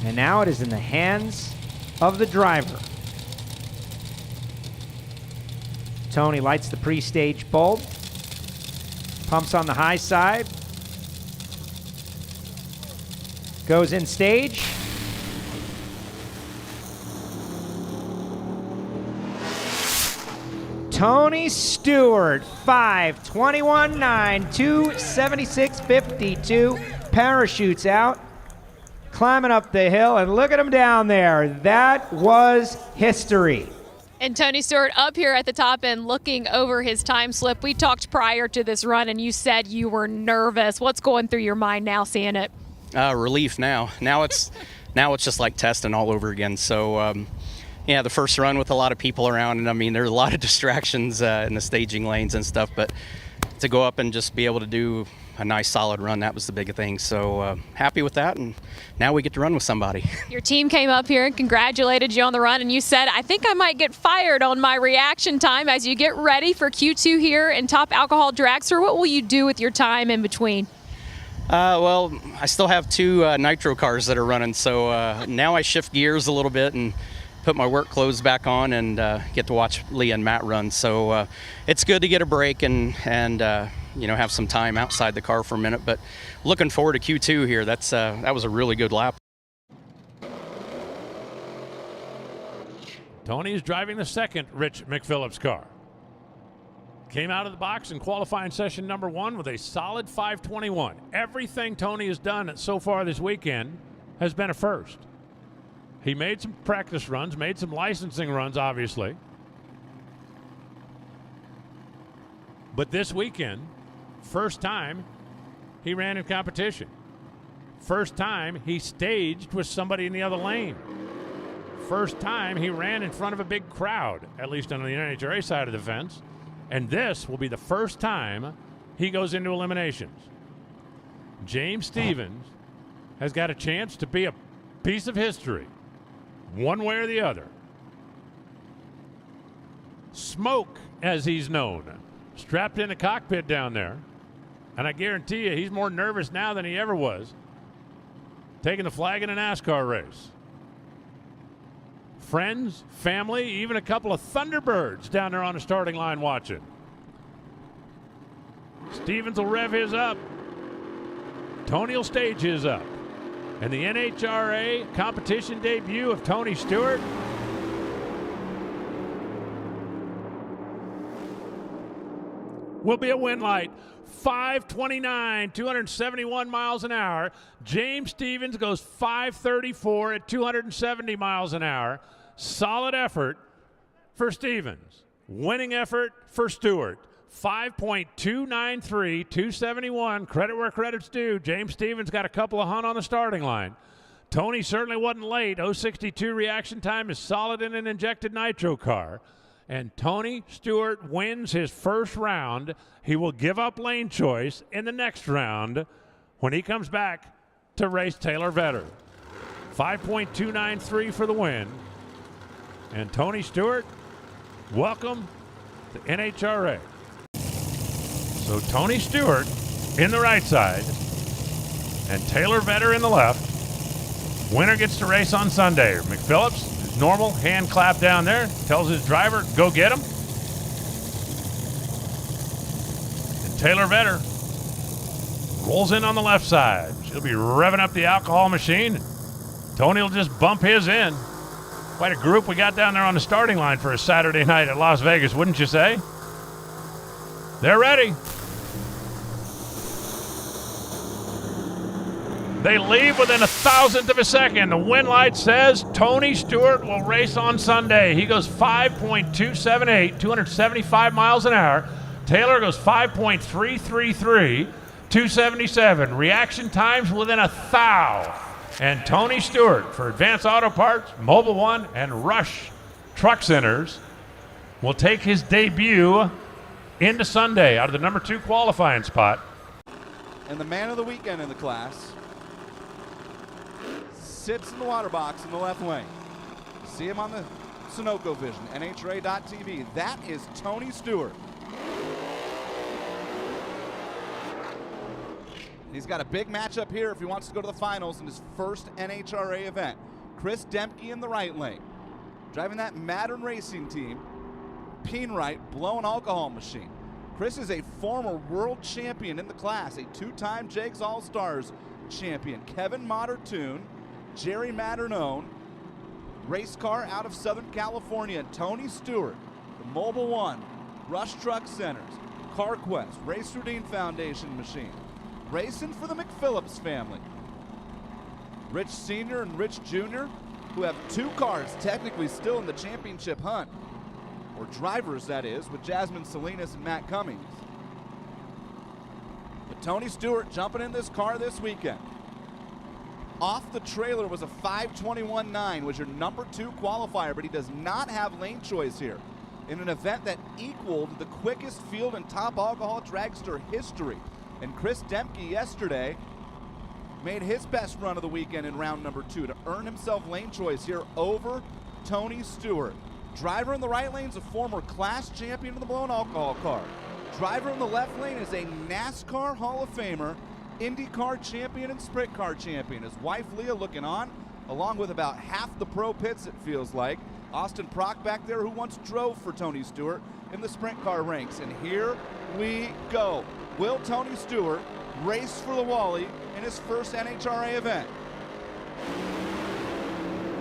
And now it is in the hands of the driver. Tony lights the pre-stage bulb, pumps on the high side, goes in stage. Tony Stewart, 5:21.9, 2:76.52, parachutes out, climbing up the hill, and look at him down there. That was history. And Tony Stewart up here at the top end looking over his time slip. We talked prior to this run, and you said you were nervous. What's going through your mind now seeing it? Relief now. Now it's just like testing all over again. So, yeah, the first run with a lot of people around, and I mean, there's a lot of distractions in the staging lanes and stuff, but to go up and just be able to do a nice solid run, that was the big thing. So happy with that, and now we get to run with somebody. Your team came up here and congratulated you on the run, and you said, I think I might get fired on my reaction time as you get ready for Q2 here in Top Alcohol Dragster. What will you do with your time in between? Well, I still have 2 nitro cars that are running, so now I shift gears a little bit and put my work clothes back on and get to watch Leah and Matt run. So it's good to get a break and you know, have some time outside the car for a minute. But looking forward to Q2 here. That was a really good lap. Tony is driving the second Rich McPhillips car. Came out of the box in qualifying session number 1 with a solid 5:21. Everything Tony has done so far this weekend has been a first. He made some practice runs, made some licensing runs, obviously. But this weekend, first time he ran in competition. First time he staged with somebody in the other lane. First time he ran in front of a big crowd, at least on the NHRA side of the fence. And this will be the first time he goes into eliminations. James Stevens has got a chance to be a piece of history, one way or the other. Smoke, as he's known, strapped in the cockpit down there. And I guarantee you, he's more nervous now than he ever was, taking the flag in a NASCAR race. Friends, family, even a couple of Thunderbirds down there on the starting line watching. Stevens will rev his up. Tony will stage his up. And the NHRA competition debut of Tony Stewart will be a win light. 5:29, 271 miles an hour. James Stevens goes 5:34 at 270 miles an hour. Solid effort for Stevens. Winning effort for Stewart. 5.293, 271. Credit where credit's due. James Stevens got a couple of hunt on the starting line. Tony certainly wasn't late. 0.62 reaction time is solid in an injected nitro car. And Tony Stewart wins his first round. He will give up lane choice in the next round when he comes back to race Taylor Vetter. 5.293 for the win. And Tony Stewart, welcome to NHRA. So Tony Stewart in the right side and Taylor Vetter in the left. Winner gets to race on Sunday. McPhillips, normal, hand clap down there, tells his driver, go get him. And Taylor Vetter rolls in on the left side. She'll be revving up the alcohol machine. Tony will just bump his in. Quite a group we got down there on the starting line for a Saturday night at Las Vegas, wouldn't you say? They're ready. They leave within 1,000th of a second. The win light says Tony Stewart will race on Sunday. He goes 5.278, 275 miles an hour. Taylor goes 5.333, 277. Reaction times within a thou. And Tony Stewart for Advanced Auto Parts, Mobile One, and Rush Truck Centers will take his debut into Sunday out of the number 2 qualifying spot. And the man of the weekend in the class sits in the water box in the left lane. See him on the Sunoco Vision, NHRA.TV. That is Tony Stewart. He's got a big matchup here if he wants to go to the finals in his first NHRA event. Chris Dempke in the right lane, driving that Mattern Racing team. Peenwright, blown alcohol machine. Chris is a former world champion in the class, a two-time Jake's All-Stars champion. Kevin Moddertoon, Jerry Matternone, race car out of Southern California. Tony Stewart, the Mobile One, Rush Truck Centers, CarQuest, Race Routine Foundation machine. Racing for the McPhillips family. Rich Sr. and Rich Jr., who have two cars technically still in the championship hunt, or drivers that is, with Jasmine Salinas and Matt Cummings. But Tony Stewart jumping in this car this weekend. Off the trailer was a 5:21.9, was your number 2 qualifier, but he does not have lane choice here in an event that equaled the quickest field in top alcohol dragster history. And Chris Dempke yesterday made his best run of the weekend in round number 2 to earn himself lane choice here over Tony Stewart. Driver in the right lane is a former class champion in the blown alcohol car. Driver in the left lane is a NASCAR Hall of Famer, IndyCar champion and sprint car champion. His wife Leah looking on, along with about half the pro pits it feels like. Austin Prock back there, who once drove for Tony Stewart in the sprint car ranks. And here we go. Will Tony Stewart race for the Wally in his first NHRA event?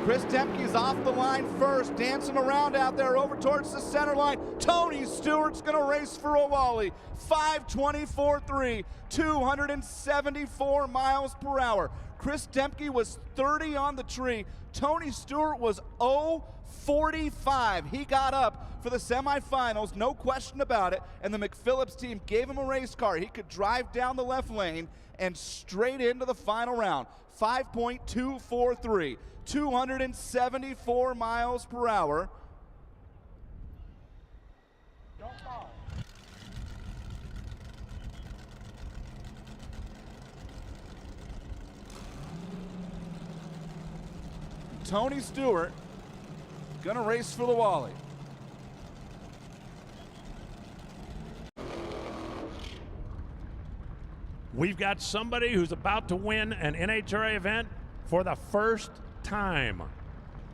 Chris Dempke's off the line first, dancing around out there over towards the center line. Tony Stewart's gonna race for a Wally. 5:24.3, 274 miles per hour. Chris Dempke was 30 on the tree. Tony Stewart was 0:45. He got up for the semifinals, no question about it, and the McPhillips team gave him a race car. He could drive down the left lane and straight into the final round. 5.243, 274 miles per hour. Tony Stewart gonna race for the Wally. We've got somebody who's about to win an NHRA event for the first time.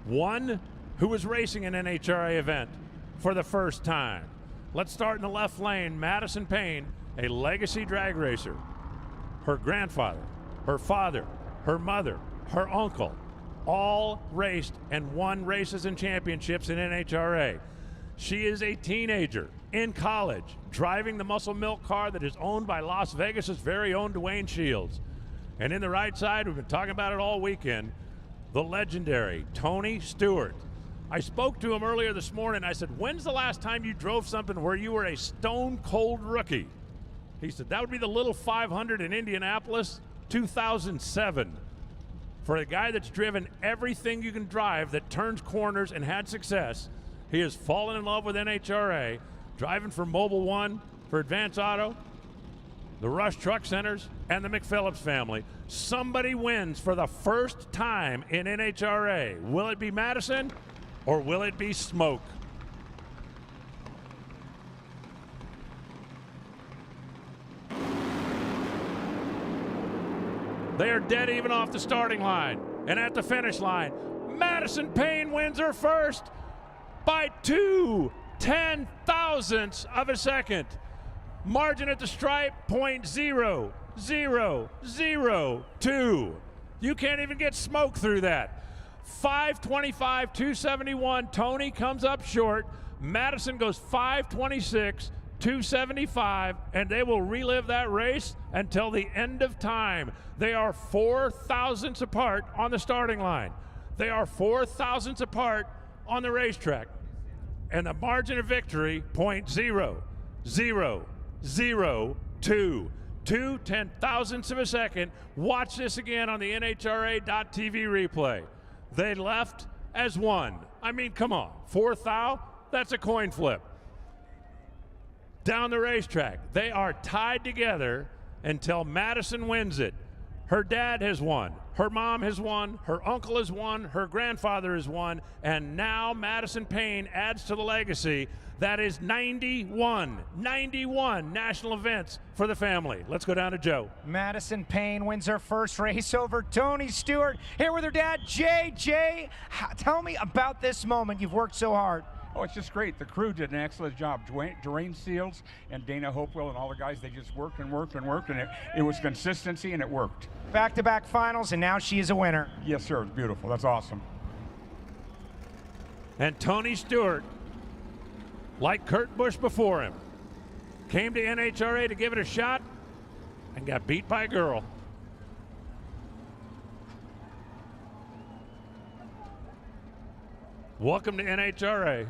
One who was racing an NHRA event for the first time. Let's start in the left lane. Madison Payne, a legacy drag racer. Her grandfather, her father, her mother, her uncle, all raced and won races and championships in NHRA. She is a teenager in college, driving the muscle milk car that is owned by Las Vegas's very own Dwayne Shields. And in the right side, we've been talking about it all weekend, the legendary Tony Stewart. I spoke to him earlier this morning. I said, when's the last time you drove something where you were a stone cold rookie? He said, that would be the Little 500 in Indianapolis, 2007. For a guy that's driven everything you can drive that turns corners and had success, he has fallen in love with NHRA, driving for Mobile One, for Advance Auto, the Rush Truck Centers, and the McPhillips family. Somebody wins for the first time in NHRA. Will it be Madison or will it be Smoke? They are dead even off the starting line. And at the finish line, Madison Payne wins her first by 2/10,000ths of a second. Margin at the stripe, 0.0002. You can't even get smoke through that. 5:25, 271. Tony comes up short. Madison goes 5:26, 275, and they will relive that race until the end of time. They are 4,000ths apart on the starting line. They are 4,000ths apart on the racetrack. And the margin of victory, 0.0002. 2/10,000ths of a second. Watch this again on the NHRA.TV replay. They left as one. I mean, come on, 4 thou? That's a coin flip. Down the racetrack, they are tied together until Madison wins it. Her dad has won. Her mom has won, her uncle has won, her grandfather has won, and now Madison Payne adds to the legacy. That is 91 national events for the family. Let's go down to Joe. Madison Payne wins her first race over Tony Stewart. Here with her dad, Jay. Jay, tell me about this moment. You've worked so hard. Oh, it's just great. The crew did an excellent job. Dwayne Seals and Dana Hopewell and all the guys, they just worked and worked and worked, and it was consistency, and it worked. Back-to-back finals, and now she is a winner. Yes, sir. It's beautiful. That's awesome. And Tony Stewart, like Kurt Busch before him, came to NHRA to give it a shot and got beat by a girl. Welcome to NHRA.